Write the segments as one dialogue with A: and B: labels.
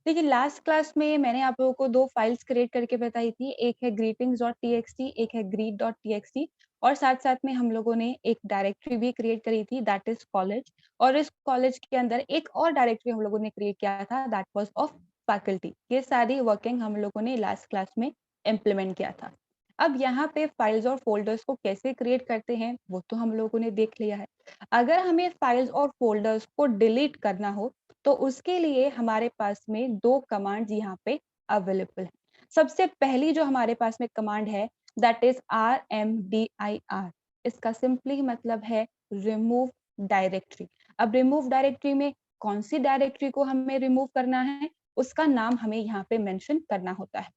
A: देखिए last class में मैंने आप लोगों को 2 फाइल्स क्रिएट करके बताई थी। एक है greetings.txt, एक है greet.txt और साथ-साथ में हम लोगों ने एक डायरेक्टरी भी क्रिएट करी थी दैट इज़ कॉलेज और इस कॉलेज के अंदर एक और डायरेक्टरी हम लोगों ने क्रिएट किया था दैट वाज़ ऑफ फैकल्टी। ये सारी वर्किंग हम लोगों ने लास्ट क्लास में इम्प्लीमेंट किया था। अब यहाँ पे फाइल्स और फ़ोल्डर्स को कैसे क्रिएट करते हैं, वो तो हम लोगों ने देख लिया है। अगर हमें फाइल्स और फ़ोल्डर्स को डिलीट करना हो तो उसके लिए हमारे पास में 2 कमांड्स यहाँ पे अवेलेबल हैं। सबसे पहली जो हमारे पास में कमांड है दैट इज़ rmdir। इसका सिंपली मतलब है रिमूव डायरेक्टरी। अब रिमूव डायरेक्टरी में कौन-सी डायरेक्टरी को हमें रिमूव करना है, उसका नाम हमें यहाँ पे मेंशन करना होता है।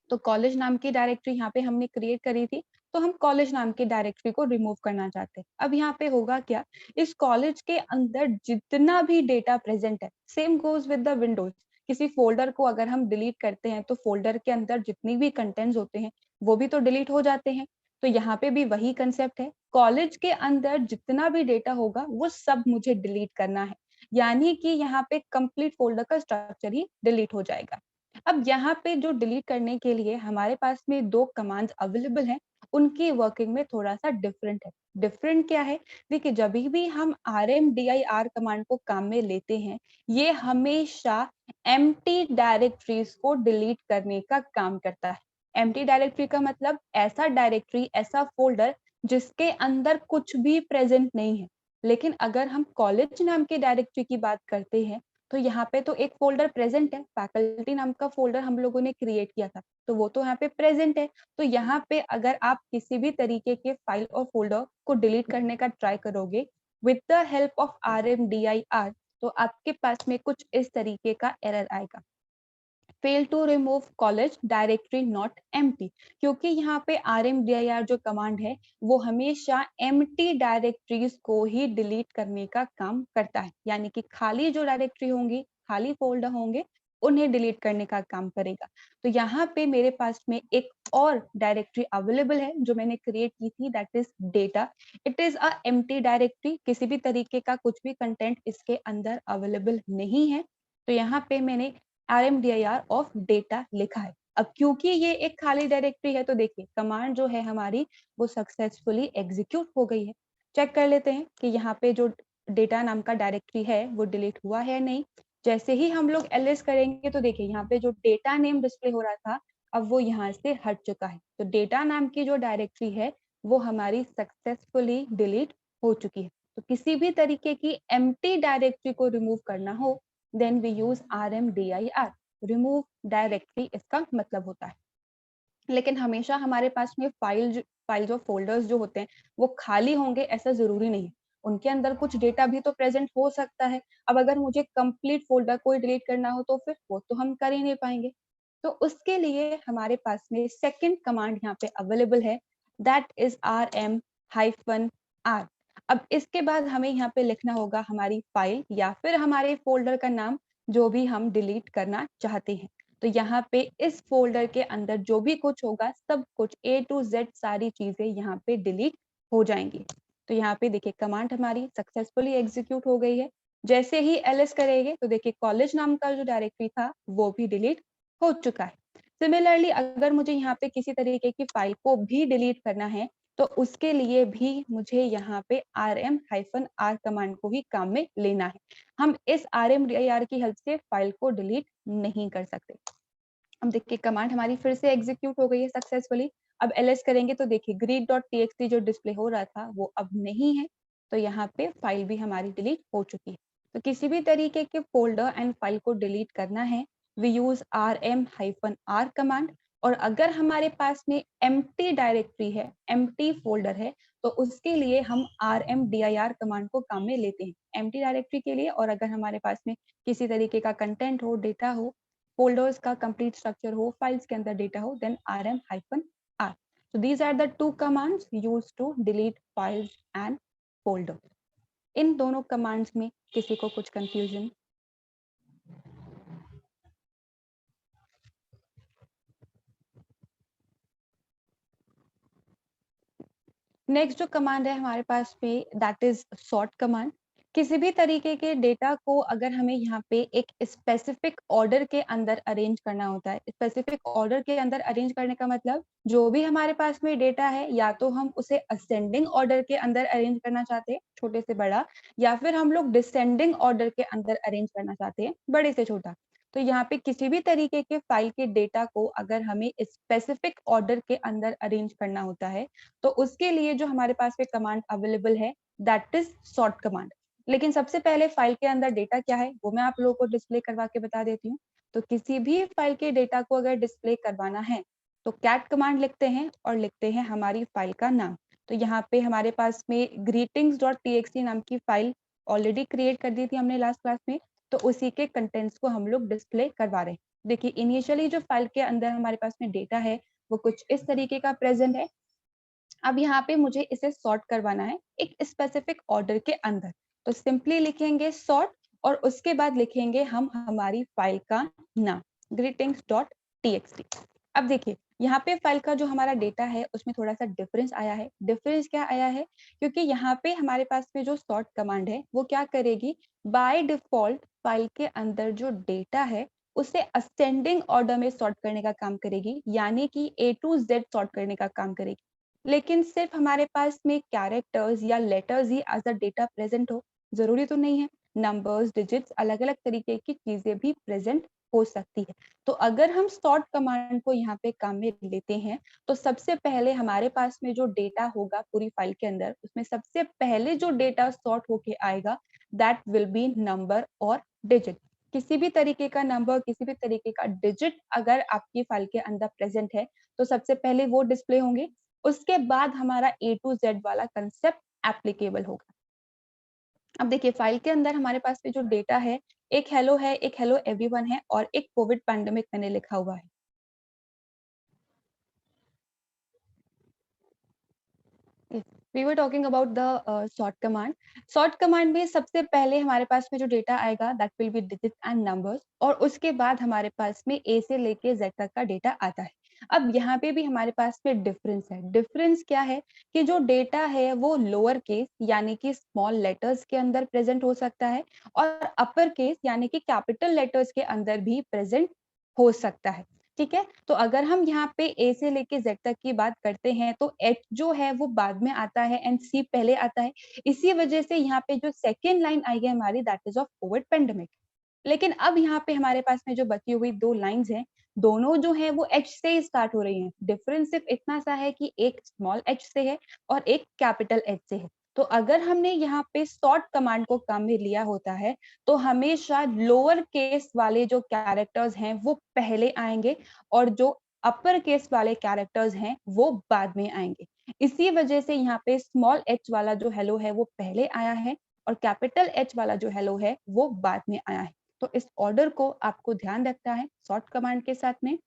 A: तो कॉलेज नाम की डायरेक्टरी यहाँ पे हमने क्रिएट करी थी, तो हम कॉलेज नाम की डायरेक्टरी को रिमूव करना चाहते हैं। अब यहाँ पे होगा क्या, इस कॉलेज के अंदर जितना भी डेटा प्रेज़ेंट है, same goes with the Windows. किसी फ़ोल्डर को अगर हम डिलीट करते हैं, तो फ़ोल्डर के अंदर जितनी भी कंटेंट्स होते हैं, वो भी तो डिलीट हो जाते हैं। तो यहाँ पे भी वही कांसेप्ट है, कॉलेज के अंदर जितना भी डेटा होगा, वो सब मुझे डिलीट करना है। यानी कि यहाँ पे कंप्लीट फ़ोल्डर का स्ट्रक्चर ही डिलीट हो जाएगा। अब यहाँ पे जो डिलीट करने के लिए हमारे पास में 2 कमांड्स अवेलेबल हैं, उनकी वर्किंग में थोड़ा-सा डिफरेंट है। डिफरेंट क्या है? देखिए जभी भी हम rmdir कमांड को काम में लेते हैं, ये हमेशा एम्प्टी डायरेक्टरीज़ को डिलीट करने का काम करता है। एम्प्टी डायरेक्टरी का मतलब ऐसा डायरेक्टरी, ऐसा फ़ोल्डर जिसके अंदर कुछ भी प्रेज़ेंट नहीं है। लेकिन अगर हम कॉलेज नाम की डायरेक्टरी की बात करते हैं, तो यहाँ पे तो एक फ़ोल्डर प्रेज़ेंट है, फैकल्टी नाम का फ़ोल्डर हम लोगों ने क्रिएट किया था, तो वो तो यहाँ पे प्रेज़ेंट है। तो यहाँ पे अगर आप किसी भी तरीके के फ़ाइल और फ़ोल्डर को डिलीट करने का ट्राई करोगे with the help of rmdir तो आपके पास में कुछ इस तरीके का एरर आएगा। Fail to remove college directory not empty क्योंकि यहाँ पे rmdir जो कमांड है वो हमेशा एम्प्टी डायरेक्टरीज को ही डिलीट करने का काम करता है यानी कि खाली जो डायरेक्टरी होंगी खाली फोल्डर होंगे उन्हें डिलीट करने का काम करेगा। तो यहाँ पे मेरे पास में एक और डायरेक्टरी अवेलेबल है जो मैंने क्रिएट की थी that is data. It is a empty directory, किसी भी तरीके का कुछ भी कंटेंट इसके अंदर अवेलेबल नहीं है। तो यहाँ पे मैंने rmdir ऑफ डेटा लिखा है। अब क्योंकि ये एक खाली डायरेक्टरी है तो देखिए कमांड जो है हमारी वो सक्सेसफुली एग्जीक्यूट हो गई है। चेक कर लेते हैं कि यहाँ पे जो डेटा नाम का डायरेक्टरी है वो डिलीट हुआ है नहीं। जैसे ही हम लोग ls करेंगे तो देखिए यहाँ पे जो डेटा नेम डिस्प्ले हो रहा था अब वो यहाँ से हट चुका है। तो डेटा नाम की जो डायरेक्टरी है वो हमारी सक्सेसफुली डिलीट हो चुकी है। तो किसी भी तरीके की एम्प्टी डायरेक्टरी को रिमूव करना हो then we use rmdir, remove directly इसका मतलब होता है। लेकिन हमेशा हमारे पास में फाइल्स और फोल्डर्स जो होते हैं वो खाली होंगे ऐसा जरूरी नहीं है। उनके अंदर कुछ डेटा भी तो प्रेजेंट हो सकता है। अब अगर मुझे कंप्लीट फोल्डर को डिलीट करना हो तो फिर वो तो हम कर ही नहीं पाएंगे। तो उसके लिए हमारे पास में सेकंड कमांड यहाँ पे अवेलेबल है दैट इज rm-r। अब इसके बाद हमें यहाँ पे लिखना होगा हमारी फाइल या फिर हमारे फोल्डर का नाम जो भी हम डिलीट करना चाहते हैं। तो यहाँ पे इस फोल्डर के अंदर जो भी कुछ होगा सब कुछ A to Z सारी चीजें यहाँ पे डिलीट हो जाएंगी। तो यहाँ पे देखिए कमांड हमारी सक्सेसफुली एग्जीक्यूट हो गई है। जैसे ही ls करेंगे तो देखिए कॉलेज नाम का जो डायरेक्टरी था वो भी डिलीट हो चुका है। सिमिलरली अगर मुझे यहाँ पे किसी तरीके की फाइल को भी डिलीट करना है तो उसके लिए भी मुझे यहाँ पे rm-r कमांड को ही काम में लेना है। हम इस rmdir की हेल्प से फाइल को डिलीट नहीं कर सकते। अब देखिए कमांड हमारी फिर से एग्जीक्यूट हो गई है सक्सेसफुली। अब ls करेंगे तो देखिए greet.txt जो डिस्प्ले हो रहा था वो अब नहीं है। तो यहाँ पे फाइल भी हमारी डिलीट हो चुकी है। तो किसी भी तरीके के फोल्डर एंड फाइल को डिलीट करना है वी यूज rm-r कमांड। और अगर हमारे पास में एम्प्टी डायरेक्टरी है, एम्प्टी फोल्डर है, तो उसके लिए हम rmdir कमांड को काम में लेते हैं एम्प्टी डायरेक्टरी के लिए। और अगर हमारे पास में किसी तरीके का कंटेंट हो, डेटा हो, फोल्डर्स का कंप्लीट स्ट्रक्चर हो, फाइल्स के अंदर डेटा हो, then rm-r। So these are the two commands used to delete files and folders. इन दोनों कमांड्स में किसी को कुछ कंफ्यूजन? नेक्स्ट जो कमांड है हमारे पास में दैट इज सॉर्ट कमांड। किसी भी तरीके के डेटा को अगर हमें यहाँ पे एक स्पेसिफिक ऑर्डर के अंदर अरेंज करना होता है, स्पेसिफिक ऑर्डर के अंदर अरेंज करने का मतलब जो भी हमारे पास में डेटा है या तो हम उसे असेंडिंग ऑर्डर के अंदर अरेंज करना चाहते हैं, छोटे से बड़ा, या फिर हम लोग डिसेंडिंग ऑर्डर के अंदर अरेंज करना चाहते हैं, बड़े से छोटा। तो यहाँ पे किसी भी तरीके के फाइल के डेटा को अगर हमें स्पेसिफिक ऑर्डर के अंदर अरेंज करना होता है, तो उसके लिए जो हमारे पास में कमांड अवेलेबल है, दैट इज सॉर्ट कमांड। लेकिन सबसे पहले फाइल के अंदर डेटा क्या है वो मैं आप लोगों को डिस्प्ले करवा के बता देती हूँ। तो किसी भी फाइल के डेटा को अगर डिस्प्ले करवाना है तो कैट कमांड लिखते हैं और लिखते हैं हमारी फाइल का नाम। तो यहाँ पे हमारे पास में greetings.txt नाम की फाइल ऑलरेडी क्रिएट कर दी थी हमने लास्ट क्लास में, तो उसी के कंटेंट्स को हम लोग डिस्प्ले करवा रहे हैं। देखिए इनिशियली जो फाइल के अंदर हमारे पास में डेटा है वो कुछ इस तरीके का प्रेजेंट है। अब यहाँ पे मुझे इसे सॉर्ट करवाना है एक स्पेसिफिक ऑर्डर के अंदर, तो सिंपली लिखेंगे सॉर्ट और उसके बाद लिखेंगे हम हमारी फाइल का नाम greetings.txt। अब देखिए यहाँ पे फाइल का जो हमारा डेटा है उसमें थोड़ा सा डिफरेंस आया है। डिफरेंस क्या आया है? क्योंकि यहाँ पे हमारे पास में जो सॉर्ट कमांड है वो क्या करेगी, बाय डिफॉल्ट फाइल के अंदर जो डेटा है उसे असेंडिंग ऑर्डर में सॉर्ट करने का काम करेगी, यानी कि A to Z सॉर्ट करने का काम करेगी। लेकिन सिर्फ हमारे पास में कैरेक्टर्स या लेटर्स ही एज अ डेटा प्रेजेंट हो, जरूरी तो नहीं है। नंबर्स, डिजिट्स, अलग अलग तरीके की चीजें भी प्रेजेंट हो सकती है। तो अगर हम सॉर्ट कमांड को यहाँ पे काम में लेते हैं तो सबसे पहले हमारे पास में जो डेटा होगा पूरी फाइल के अंदर उसमें सबसे पहले जो डेटा सॉर्ट होके आएगा दैट विल बी नंबर और डिजिट। किसी भी तरीके का नंबर, किसी भी तरीके का डिजिट अगर आपकी फाइल के अंदर प्रेजेंट है तो सबसे पहले वो डिस्प्ले होंगे, उसके बाद हमारा A to Z वाला कंसेप्ट एप्लीकेबल होगा। अब देखिए फाइल के अंदर हमारे पास में जो डेटा है, एक हेलो है, एक हेलो एवरीवन है और एक कोविड पैंडेमिक मैंने लिखा हुआ है। We were talking about the sort command. Sort command में सबसे पहले हमारे पास में जो डेटा आएगा that will be digits and numbers और उसके बाद हमारे पास में ए से लेके जेड तक का डेटा आता है। अब यहाँ पे भी हमारे पास में डिफरेंस है। डिफरेंस क्या है कि जो डेटा है वो लोअर केस यानी कि स्मॉल लेटर्स के अंदर प्रेजेंट हो सकता है और अपर केस यानी कि कैपिटल लेटर्स के अंदर भी प्रेजेंट हो सकता है। ठीक है, तो अगर हम यहाँ पे ए से लेके जेड तक की बात करते हैं तो एच जो है वो बाद में आता है एंड सी पहले आता है। इसी वजह से यहाँ पे जो सेकेंड लाइन आई है हमारी that is of Covid pandemic. लेकिन अब यहाँ पे हमारे पास में जो बची हुई दो लाइंस हैं, दोनों जो है वो एच से ही स्टार्ट हो रही हैं। डिफरेंस सिर्फ इतना सा है कि एक स्मॉल एच से है और एक कैपिटल एच से है। तो अगर हमने यहाँ पे सॉर्ट कमांड को काम में लिया होता है तो हमेशा लोअर केस वाले जो कैरेक्टर्स हैं वो पहले आएंगे और जो अपर केस वाले कैरेक्टर्स हैं वो बाद में आएंगे। इसी वजह से यहाँ पे स्मॉल एच वाला जो हेलो है वो पहले आया है और कैपिटल एच वाला जो हेलो है वो बाद में आया है। तो इस ऑर्डर को आपको ध्यान रखना है सॉर्ट कमांड के साथ में।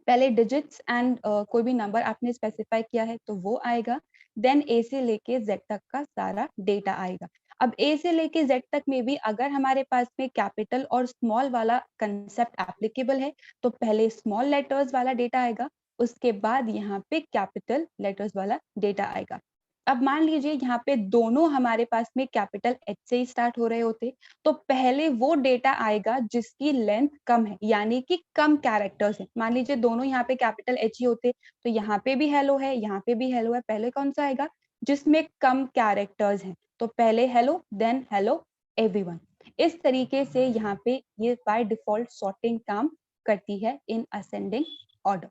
A: पहले डिजिट्स एंड कोई भी नंबर आपने स्पेसिफाई किया है तो वो आएगा, देन ए से लेके जेड तक का सारा डेटा आएगा। अब ए से लेके जेड तक में भी अगर हमारे पास में कैपिटल और स्मॉल वाला कंसेप्ट एप्लीकेबल है तो पहले स्मॉल लेटर्स वाला डेटा आएगा, उसके बाद यहाँ पे कैपिटल लेटर्स वाला डेटा आएगा। अब मान लीजिए यहाँ पे दोनों हमारे पास में कैपिटल एच से ही स्टार्ट हो रहे होते तो पहले वो डेटा आएगा जिसकी लेंथ कम है यानी कि कम कैरेक्टर्स है। मान लीजिए दोनों यहाँ पे कैपिटल एच ही होते तो यहाँ पे भी हेलो है, यहाँ पे भी हेलो है, पहले कौन सा आएगा जिसमें कम कैरेक्टर्स हैं, तो पहले हेलो देन हेलो एवरीवन। इस तरीके से यहाँ पे ये बाय डिफॉल्ट सॉर्टिंग काम करती है in ascending order.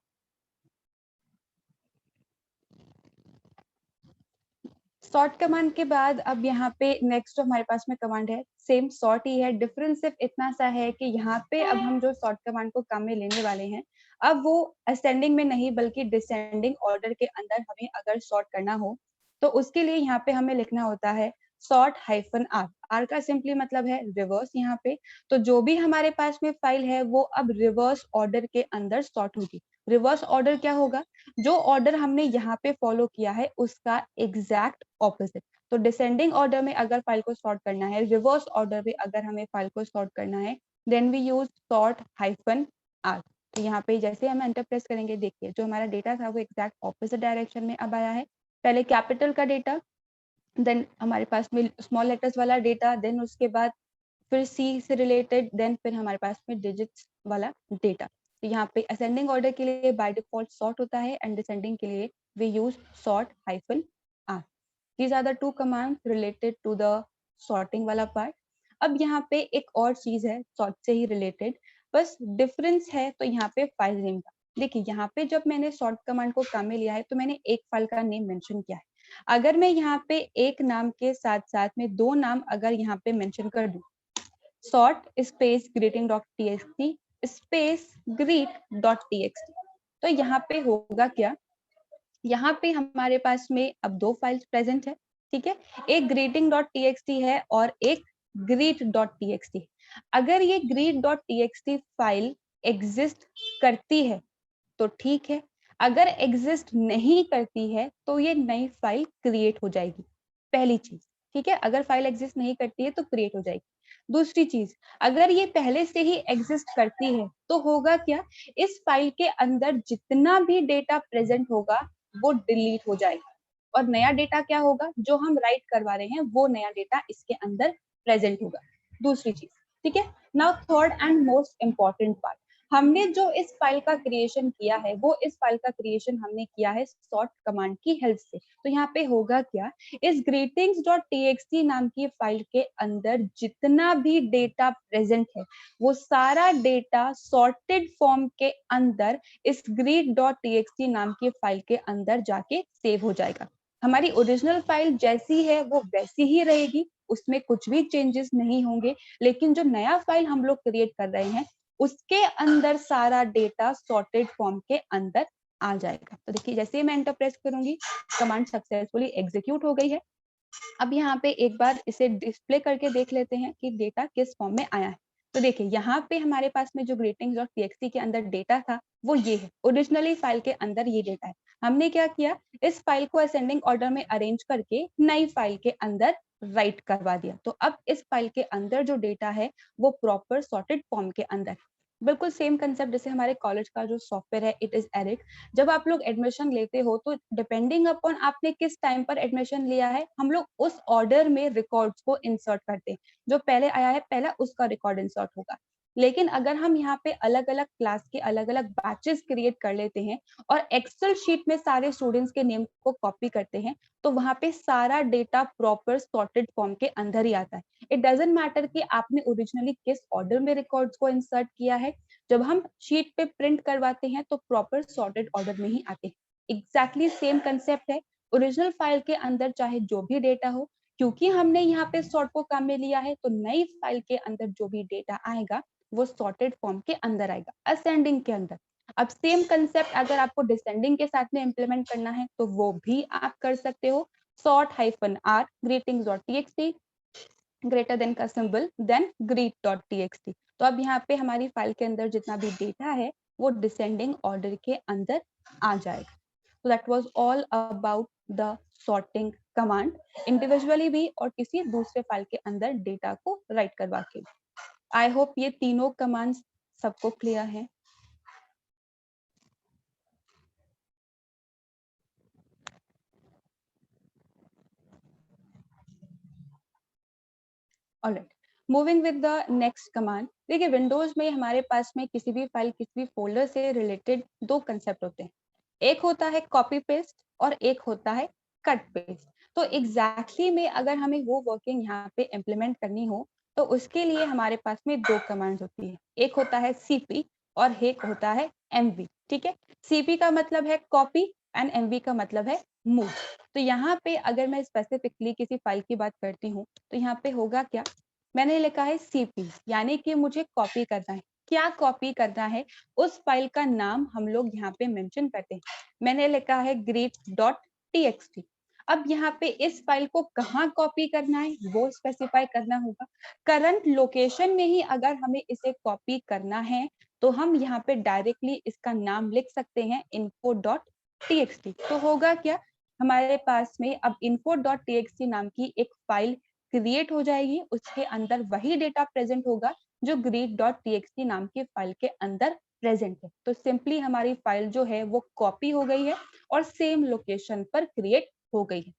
A: Sort command के बाद अब यहाँ पे नेक्स्ट जो हमारे पास में कमांड है सेम सॉर्ट ही है। डिफरेंस सिर्फ इतना सा है कि यहाँ पे अब हम जो सॉर्ट कमांड को काम में लेने वाले हैं अब वो असेंडिंग में नहीं बल्कि डिसेंडिंग ऑर्डर के अंदर हमें अगर सॉर्ट करना हो तो उसके लिए यहाँ पे हमें लिखना होता है सॉर्ट हाइफन आर। आर का सिंपली मतलब है रिवर्स यहाँ पे। तो जो भी हमारे पास में फाइल है वो अब रिवर्स ऑर्डर के अंदर सॉर्ट होगी। रिवर्स ऑर्डर क्या होगा, जो ऑर्डर हमने यहाँ पे फॉलो किया है उसका एग्जैक्ट ऑपोजिट। तो डिसेंडिंग ऑर्डर में अगर फाइल को सॉर्ट करना है, रिवर्स ऑर्डर में अगर हमें फाइल को सॉर्ट करना है then we use sort hyphen r. तो यहाँ पे जैसे हम एंटर प्रेस करेंगे देखिए जो हमारा डेटा था वो एग्जैक्ट ऑपोजिट डायरेक्शन में अब आया है। पहले कैपिटल का डेटा देन हमारे पास में स्मॉल लेटर्स वाला डेटा, देन उसके बाद फिर सी से रिलेटेड, देन फिर हमारे पास में डिजिट्स वाला डेटा। तो यहाँ पे असेंडिंग ऑर्डर के लिए बाय डिफॉल्ट सॉर्ट होता है एंड डिसेंडिंग के लिए we use sort hyphen r. These are the two command related to the sorting वाला पार्ट। अब यहाँ पे एक और चीज है सॉर्ट से ही रिलेटेड, बस डिफरेंस है तो यहाँ पे फाइल नेम का। देखिए यहाँ पे जब मैंने सॉर्ट कमांड को काम में लिया है तो मैंने एक फाइल का नेम मेंशन किया है। अगर मैं यहाँ पे एक नाम के साथ साथ में दो नाम अगर यहाँ पे मेंशन कर दूं, sort space greeting.txt space greet.txt, तो यहाँ पे होगा क्या, यहाँ पे हमारे पास में अब दो फाइल्स प्रेजेंट है, ठीक है, एक greeting.txt है और एक greet.txt। अगर ये greet.txt फाइल एग्जिस्ट करती है तो ठीक है, अगर एग्जिस्ट नहीं करती है तो ये नई फाइल क्रिएट हो जाएगी, पहली चीज, ठीक है, अगर फाइल एग्जिस्ट नहीं करती है तो क्रिएट हो जाएगी। दूसरी चीज, अगर ये पहले से ही एग्जिस्ट करती है तो होगा क्या, इस फाइल के अंदर जितना भी डेटा प्रेजेंट होगा वो डिलीट हो जाएगा और नया डेटा क्या होगा, जो हम राइट करवा रहे हैं वो नया डेटा इसके अंदर प्रेजेंट होगा। दूसरी चीज, ठीक है। Now third and most important part, हमने जो इस फाइल का क्रिएशन किया है वो इस फाइल का क्रिएशन हमने किया है सॉर्ट कमांड की हेल्प से। तो यहाँ पे होगा क्या, इस greetings.txt नाम की फाइल के अंदर जितना भी डेटा प्रेजेंट है वो सारा डेटा सॉर्टेड फॉर्म के अंदर इस greet.txt नाम की फाइल के अंदर जाके सेव हो जाएगा। हमारी ओरिजिनल फाइल जैसी है वो वैसी ही रहेगी, उसमें कुछ भी चेंजेस नहीं होंगे, लेकिन जो नया फाइल हम लोग क्रिएट कर रहे हैं उसके अंदर सारा डेटा सॉर्टेड फॉर्म के अंदर आ जाएगा। तो देखिए जैसे ही मैं एंटर प्रेस करूंगी कमांड सक्सेसफुली एग्जीक्यूट हो गई है। अब यहाँ पे एक बार इसे डिस्प्ले करके देख लेते हैं कि डेटा किस फॉर्म में आया है। तो देखिए यहाँ पे हमारे पास में जो greetings.txt के अंदर डेटा था वो ये है, ओरिजिनली फाइल के अंदर ये डेटा है। हमने क्या किया, इस फाइल को असेंडिंग ऑर्डर में अरेंज करके नई फाइल के अंदर राइट करवा दिया। तो अब इस फाइल के अंदर जो डेटा है वो प्रॉपर सॉर्टेड फॉर्म के अंदर, बिल्कुल सेम कंसेप्ट जैसे हमारे कॉलेज का जो सॉफ्टवेयर है इट इज एरिक। जब आप लोग एडमिशन लेते हो तो डिपेंडिंग अपॉन आपने किस टाइम पर एडमिशन लिया है हम लोग उस ऑर्डर में रिकॉर्ड्स को इंसर्ट करते हैं, जो पहले आया है पहला उसका रिकॉर्ड इंसर्ट होगा। लेकिन अगर हम यहाँ पे अलग अलग क्लास के अलग अलग बैचेस क्रिएट कर लेते हैं और एक्सेल शीट में सारे स्टूडेंट्स के नेम को कॉपी करते हैं तो वहां पे सारा डेटा प्रॉपर सॉर्टेड फॉर्म के अंदर ही आता है। इट डजेंट मैटर कि आपने ओरिजिनली किस ऑर्डर में रिकॉर्ड्स को इंसर्ट किया है, जब हम शीट पे प्रिंट करवाते हैं तो प्रॉपर सॉर्टेड ऑर्डर में ही आते हैं। एग्जैक्टली सेम कंसेप्ट है, ओरिजिनल फाइल के अंदर चाहे जो भी डेटा हो, क्योंकि हमने यहाँ पे सॉर्ट को काम में लिया है तो नई फाइल के अंदर जो भी डेटा आएगा वो सॉर्टेड फॉर्म के अंदर आएगा, असेंडिंग के अंदर। अब सेम कंसेप्ट अगर आपको डिसेंडिंग के साथ में इम्प्लीमेंट करना है तो वो भी आप कर सकते हो, sort-r greetings.txt ग्रेटर देन का सिंबल देन greet.txt। तो अब यहाँ पे हमारी फाइल के अंदर जितना भी डेटा है वो डिसेंडिंग ऑर्डर के अंदर आ जाएगा। तो that was all about the sorting command, individually भी और किसी दूसरे फाइल के अंदर डेटा को राइट करवा के। आई होप ये तीनों कमांड्स सबको क्लियर है। Alright, moving with the next command. देखिए विंडोज में हमारे पास में किसी भी फाइल किसी भी फोल्डर से रिलेटेड दो कंसेप्ट होते हैं, एक होता है कॉपी पेस्ट और एक होता है कट पेस्ट। तो एग्जैक्टली में अगर हमें वो वर्किंग यहाँ पे इम्प्लीमेंट करनी हो तो उसके लिए हमारे पास में दो कमांड्स होती है, एक होता है सीपी और एक होता है एमवी, ठीक है। सीपी का मतलब है कॉपी एंड एमवी का मतलब है मूव। तो यहाँ पे अगर मैं स्पेसिफिकली किसी फाइल की बात करती हूँ तो यहाँ पे होगा क्या, मैंने लिखा है सीपी यानी कि मुझे कॉपी करना है। क्या कॉपी करना है, उस फाइल का नाम हम लोग यहाँ पे मेंशन करते हैं। मैंने लिखा है greet.txt। अब यहाँ पे इस फाइल को कहाँ कॉपी करना है वो स्पेसिफाई करना होगा। करंट लोकेशन में ही अगर हमें इसे कॉपी करना है तो हम यहाँ पे डायरेक्टली इसका नाम लिख सकते हैं info.txt। तो होगा क्या, हमारे पास में अब info.txt नाम की एक फाइल क्रिएट हो जाएगी, उसके अंदर वही डेटा प्रेजेंट होगा जो greet.txt नाम की फाइल के अंदर प्रेजेंट है। तो सिंपली हमारी फाइल जो है वो कॉपी हो गई है और सेम लोकेशन पर क्रिएट हो गई है।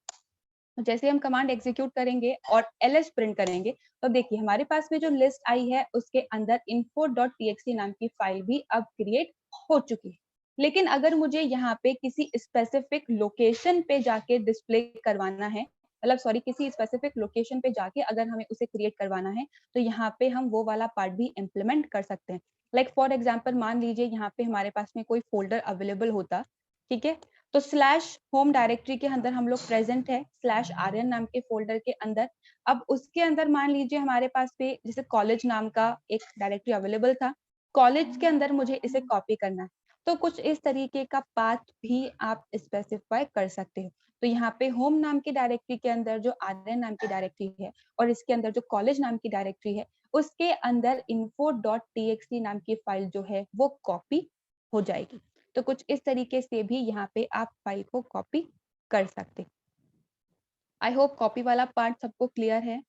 A: जैसे हम कमांड एग्जीक्यूट करेंगे और ls प्रिंट करेंगे, तो देखिए हमारे पास में जो लिस्ट आई है उसके अंदर info.txt नाम की फाइल भी अब क्रिएट हो चुकी है। लेकिन अगर मुझे यहाँ पे किसी स्पेसिफिक लोकेशन पे जाके डिस्प्ले करवाना है, मतलब सॉरी किसी स्पेसिफिक लोकेशन पे जाके अगर हमें उसे क्रिएट करवाना है, तो यहाँ पे हम वो वाला पार्ट भी इम्प्लीमेंट कर सकते हैं। लाइक फॉर एग्जाम्पल मान लीजिए यहाँ पे हमारे पास में कोई फोल्डर अवेलेबल होता, ठीक है, तो स्लैश होम डायरेक्टरी के अंदर हम लोग प्रेजेंट है स्लैश आर्यन नाम के फोल्डर के अंदर। अब उसके अंदर मान लीजिए हमारे पास पे जैसे कॉलेज नाम का एक डायरेक्टरी अवेलेबल था, कॉलेज के अंदर मुझे इसे कॉपी करना है, तो कुछ इस तरीके का पाथ भी आप स्पेसिफाई कर सकते हो। तो यहाँ पे होम नाम की डायरेक्टरी के अंदर जो आर्यन नाम की डायरेक्टरी है और इसके अंदर जो कॉलेज नाम की डायरेक्टरी है, उसके अंदर info.txt नाम की फाइल जो है वो कॉपी हो जाएगी। तो कुछ इस तरीके से भी यहाँ पे आप फाइल को कॉपी कर सकते। आई होप कॉपी वाला पार्ट सबको क्लियर है।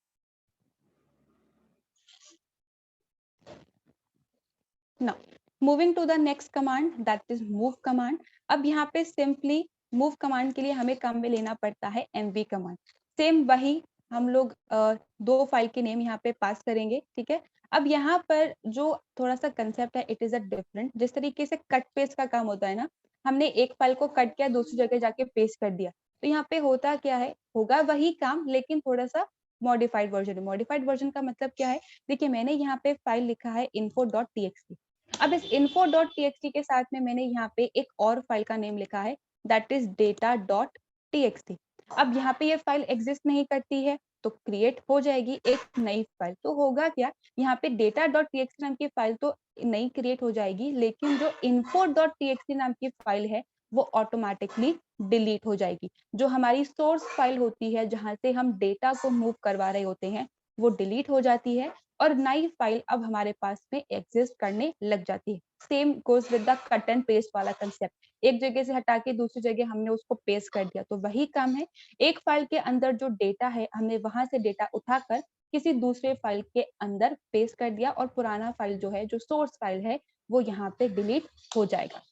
A: Now moving to the next command that is move command. अब यहाँ पे सिंपली मूव कमांड के लिए हमें काम में लेना पड़ता है mv कमांड। सेम वही हम लोग दो फाइल के नेम यहाँ पे पास करेंगे, ठीक है। अब यहाँ पर जो थोड़ा सा कंसेप्ट है इट इज अ डिफरेंट। जिस तरीके से कट पेस्ट का काम होता है ना, हमने एक फाइल को कट किया दूसरी जगह जाके पेस्ट कर दिया, तो यहाँ पे होता क्या है, होगा वही काम लेकिन थोड़ा सा मॉडिफाइड वर्जन। मॉडिफाइड वर्जन का मतलब क्या है, देखिए मैंने यहाँ पे फाइल लिखा है info.txt। अब इस info.txt के साथ में मैंने यहाँ पे एक और फाइल का नेम लिखा है दैट इज data.txt। अब यहाँ पे ये फाइल एग्जिस्ट नहीं करती है तो क्रिएट हो जाएगी एक नई फाइल। तो होगा क्या, यहाँ पे data.txt नाम की फाइल तो नई क्रिएट हो जाएगी, लेकिन जो info.txt नाम की फाइल है वो ऑटोमेटिकली डिलीट हो जाएगी। जो हमारी सोर्स फाइल होती है जहां से हम डेटा को मूव करवा रहे होते हैं वो डिलीट हो जाती है और नई फाइल अब हमारे पास में एग्जिस्ट करने लग जाती है। Same goes with the cut and paste वाला कंसेप्ट, एक जगह से हटा के दूसरी जगह हमने उसको पेस्ट कर दिया, तो वही काम है। एक फाइल के अंदर जो डेटा है हमने वहां से डेटा उठाकर किसी दूसरे फाइल के अंदर पेस्ट कर दिया और पुराना फाइल जो है जो सोर्स फाइल है वो यहाँ पे डिलीट हो जाएगा।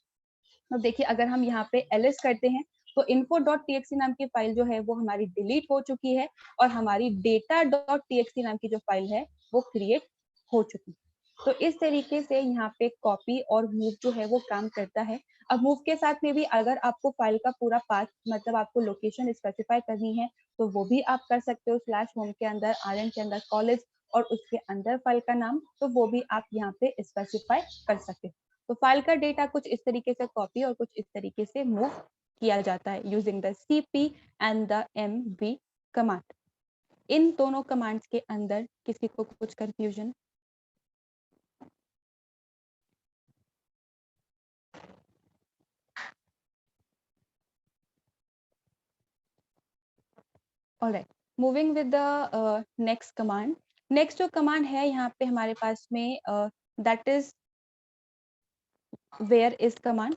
A: अब देखिए अगर हम यहाँ पे ls करते हैं तो info.txt नाम की फाइल जो है वो हमारी डिलीट हो चुकी है और हमारी data.txt नाम की जो फाइल है वो क्रिएट हो चुकी है। तो इस तरीके से यहाँ पे कॉपी और मूव जो है वो काम करता है। अब मूव के साथ में भी अगर आपको फाइल का पूरा पाथ मतलब आपको लोकेशन स्पेसिफाई करनी है तो वो भी आप कर सकते हो स्लैश होम के अंदर आरएन के अंदर कॉलेज और उसके अंदर फाइल का नाम, तो वो भी आप यहाँ पे स्पेसिफाई कर सकते हो। तो फाइल का डेटा कुछ इस तरीके से कॉपी और कुछ इस तरीके से मूव किया जाता है using the cp and the mv command. इन दोनों कमांड्स के अंदर किसी को कुछ confusion? Alright, moving with the next command. Next जो कमांड है यहाँ पे हमारे पास में that is where is command.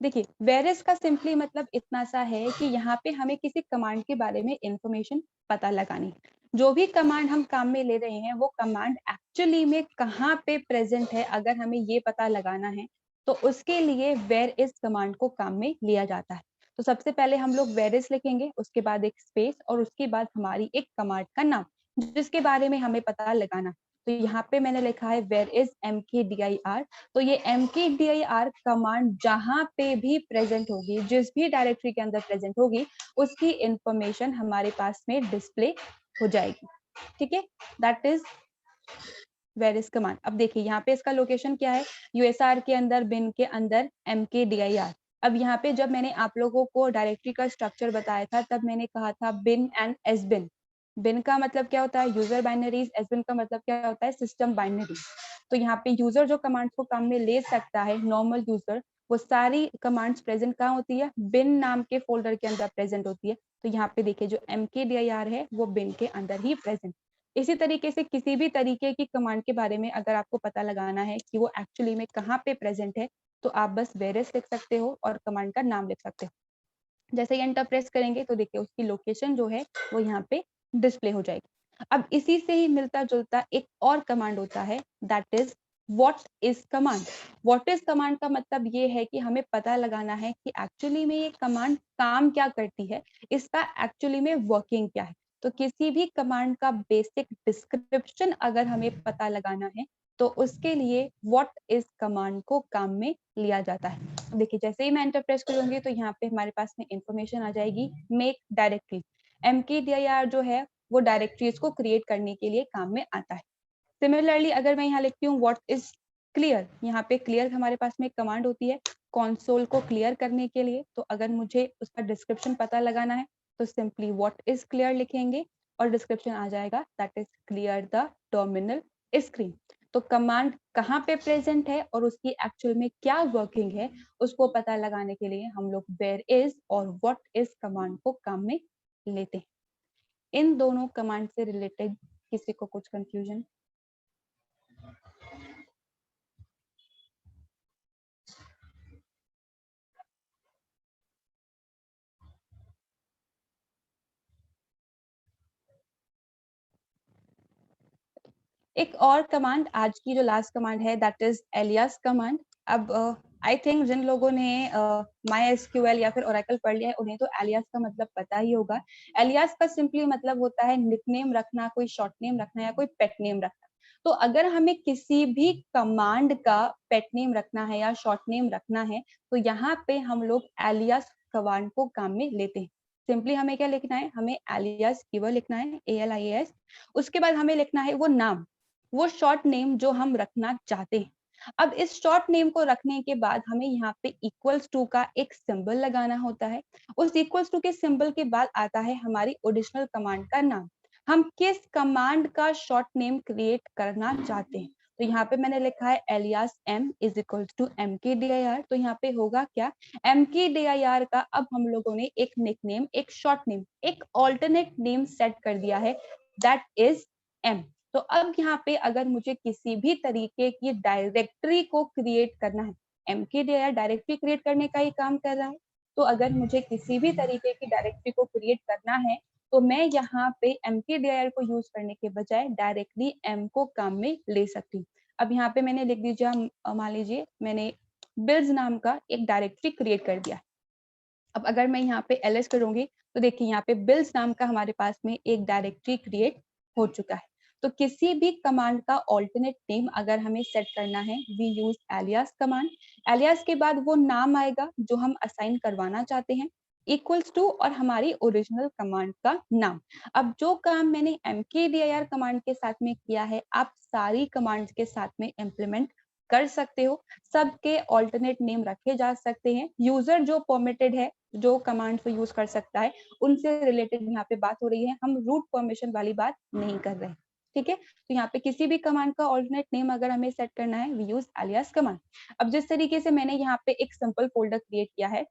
A: देखिए वेयर इज का सिंपली मतलब इतना सा है कि यहाँ पे हमें किसी कमांड के बारे में इंफॉर्मेशन पता लगानी है। जो भी कमांड हम काम में ले रहे हैं वो कमांड एक्चुअली में कहाँ पे प्रेजेंट है अगर हमें ये पता लगाना है तो उसके लिए वेयर इज कमांड को काम में लिया जाता है। तो सबसे पहले हम लोग वेयर इज लिखेंगे, उसके बाद एक स्पेस और उसके बाद हमारी एक कमांड का नाम जिसके बारे में हमें पता लगाना। तो यहाँ पे मैंने लिखा है वेयर इज mkdir। तो ये mkdir कमांड जहां पे भी प्रेजेंट होगी, जिस भी डायरेक्टरी के अंदर प्रेजेंट होगी, उसकी इंफॉर्मेशन हमारे पास में डिस्प्ले हो जाएगी। ठीक है, that is where is command. अब देखिए यहाँ पे इसका लोकेशन क्या है, यूएसआर के अंदर बिन के अंदर mkdir। अब यहाँ पे जब मैंने आप लोगों को डायरेक्टरी का स्ट्रक्चर बताया था तब मैंने कहा था बिन एंड एसबिन। बिन का मतलब क्या होता है, यूजर बाइनरीज। एसबिन का मतलब क्या होता है, सिस्टम बाइनरी। तो यहाँ पे यूजर जो कमांड्स को काम में ले सकता है, नॉर्मल यूजर, वो सारी कमांड्स प्रेजेंट कहाँ होती है, बिन नाम के फोल्डर के अंदर प्रेजेंट होती है। तो यहाँ पे देखिए जो mkdir है वो बिन के अंदर ही प्रेजेंट। इसी तरीके से किसी भी तरीके की कमांड के बारे में अगर आपको पता लगाना है कि वो एक्चुअली में कहाँ पे प्रेजेंट है तो आप बस वेरियस लिख सकते हो और कमांड का नाम लिख सकते हो। जैसे ही एंटर प्रेस करेंगे तो देखिए उसकी लोकेशन जो है वो यहाँ पे डिस्प्ले हो जाएगी। अब इसी से ही मिलता जुलता एक और कमांड होता है that is what is command. What is command का मतलब ये है कि हमें पता लगाना है कि एक्चुअली में ये कमांड काम क्या करती है, इसका एक्चुअली में वर्किंग क्या है। तो किसी भी कमांड का बेसिक डिस्क्रिप्शन अगर हमें पता लगाना है तो उसके लिए व्हाट इज कमांड को काम में लिया जाता है। देखिए जैसे ही मैं एंटर प्रेस करूंगी तो यहाँ पे हमारे पास में इंफॉर्मेशन आ जाएगी मेक डायरेक्टरी। mkdir जो है वो डायरेक्टरीज को क्रिएट करने के लिए काम में आता है। सिमिलरली अगर मैं यहाँ लिखती हूँ व्हाट इज क्लियर, यहाँ पे क्लियर हमारे पास में एक कमांड होती है कंसोल को क्लियर करने के लिए। तो अगर मुझे उसका डिस्क्रिप्शन पता लगाना है तो सिंपली व्हाट इज क्लियर लिखेंगे और डिस्क्रिप्शन आ जाएगा that is clear the terminal screen. तो कमांड कहाँ पे प्रेजेंट है और उसकी एक्चुअल में क्या वर्किंग है उसको पता लगाने के लिए हम लोग वेयर इज और व्हाट इज कमांड को काम में लेते हैं। इन दोनों कमांड से रिलेटेड किसी को कुछ कंफ्यूजन? एक और कमांड आज की जो लास्ट कमांड है दैट इज एलियास कमांड। अब आई थिंक जिन लोगों ने माई एसक्यूएल या फिर ओरेकल पढ़ लिया है उन्हें तो एलियास का मतलब पता ही होगा। एलियास का सिंपली मतलब होता है निकनेम रखना, कोई शॉर्ट नेम रखना या कोई पेट नेम रखना। तो अगर हमें किसी भी कमांड का पेट नेम रखना है या शॉर्ट नेम रखना है तो यहाँ पे हम लोग एलियास कमांड को काम में लेते हैं। सिंपली हमें क्या लिखना है, हमें एलियास कीवर्ड लिखना है ALIAS। उसके बाद हमें लिखना है वो नाम, वो शॉर्ट नेम जो हम रखना चाहते हैं। अब इस शॉर्ट नेम को रखने के बाद हमें यहाँ पे इक्वल्स टू का एक सिंबल लगाना होता है। उस इक्वल्स टू के सिंबल के बाद आता है हमारी ओरिजिनल कमांड का नाम। हम किस कमांड का शॉर्ट नेम क्रिएट करना चाहते हैं। तो यहाँ पे मैंने लिखा है alias m is equal to mkdir। तो यहाँ पे होगा क्या, mkdir का अब हम लोगों ने एक निकनेम, एक शॉर्ट नेम, एक ऑल्टरनेट नेम सेट कर दिया है दैट इज m। तो अब यहाँ पे अगर मुझे किसी भी तरीके की डायरेक्टरी को क्रिएट करना है, mkdir डायरेक्टरी क्रिएट करने का ही काम कर रहा है। तो अगर मुझे किसी भी तरीके की डायरेक्टरी को क्रिएट करना है तो मैं यहाँ पे mkdir को यूज करने के बजाय डायरेक्टली m को काम में ले सकती हूँ। अब यहाँ पे मैंने लिख दीजिए, मान लीजिए मैंने बिल्स नाम का एक डायरेक्टरी क्रिएट कर दिया। अब अगर मैं यहाँ पे ls करूंगी तो देखिए यहाँ पे बिल्स नाम का हमारे पास में एक डायरेक्टरी क्रिएट हो चुका है। तो किसी भी कमांड का ऑल्टरनेट नेम अगर हमें सेट करना है we use alias command. Alias के बाद वो नाम आएगा जो हम असाइन करवाना चाहते हैं, इक्वल्स टू और हमारी ओरिजिनल कमांड का नाम। अब जो काम मैंने mkdir कमांड के साथ में किया है आप सारी कमांड्स के साथ में इम्प्लीमेंट कर सकते हो। सबके ऑल्टरनेट नेम रखे जा सकते हैं। यूजर जो परमिटेड है, जो कमांड को यूज कर सकता है, उनसे रिलेटेड यहाँ पे बात हो रही है, हम रूट परमिशन वाली बात नहीं कर रहे हैं। ठीक है, तो यहाँ पे किसी भी कमांड का ऑल्टरनेट नेम अगर हमें सेट करना है वी यूज एलियास कमांड। अब जिस तरीके से मैंने यहाँ पे एक सिंपल फोल्डर क्रिएट किया है,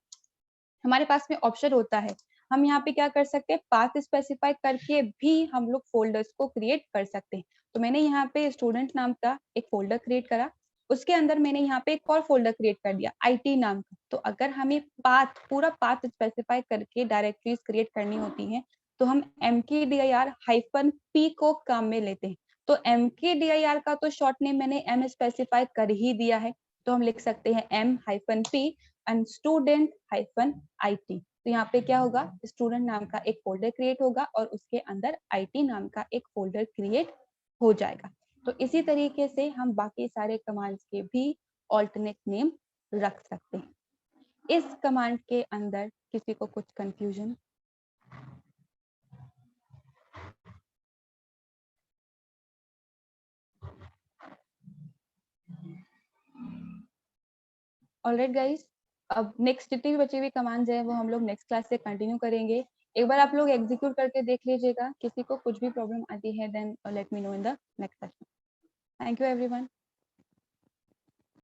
A: हमारे पास में ऑप्शन होता है, हम यहाँ पे क्या कर सकते हैं, पाथ स्पेसिफाई करके भी हम लोग फोल्डर्स को क्रिएट कर सकते हैं। तो मैंने यहाँ पे स्टूडेंट नाम का एक फोल्डर क्रिएट करा, उसके अंदर मैंने यहाँ पे एक और फोल्डर क्रिएट कर दिया IT नाम का। तो अगर हमें पाथ, पूरा पाथ स्पेसिफाई करके डायरेक्टरीज क्रिएट करनी होती हैं तो हम mkdir-p को काम में लेते हैं। तो mkdir का तो शॉर्ट नेम मैंने m स्पेसिफाई कर ही दिया है, तो हम लिख सकते हैं m-p एंड student-it। तो यहाँ पे क्या होगा, स्टूडेंट नाम का एक फोल्डर क्रिएट होगा और उसके अंदर IT नाम का एक फोल्डर क्रिएट हो जाएगा। तो इसी तरीके से हम बाकी सारे कमांड्स के भी ऑल्टरनेट नेम रख सकते हैं। इस कमांड के अंदर किसी को कुछ कंफ्यूजन? ऑलराइट गाइस, अब नेक्स्ट जितनी भी बची हुई कमांड्स है वो हम लोग नेक्स्ट क्लास से कंटिन्यू करेंगे। एक बार आप लोग एग्जीक्यूट करके देख लीजिएगा, किसी को कुछ भी प्रॉब्लम आती है then let me know in the next session. Thank you everyone.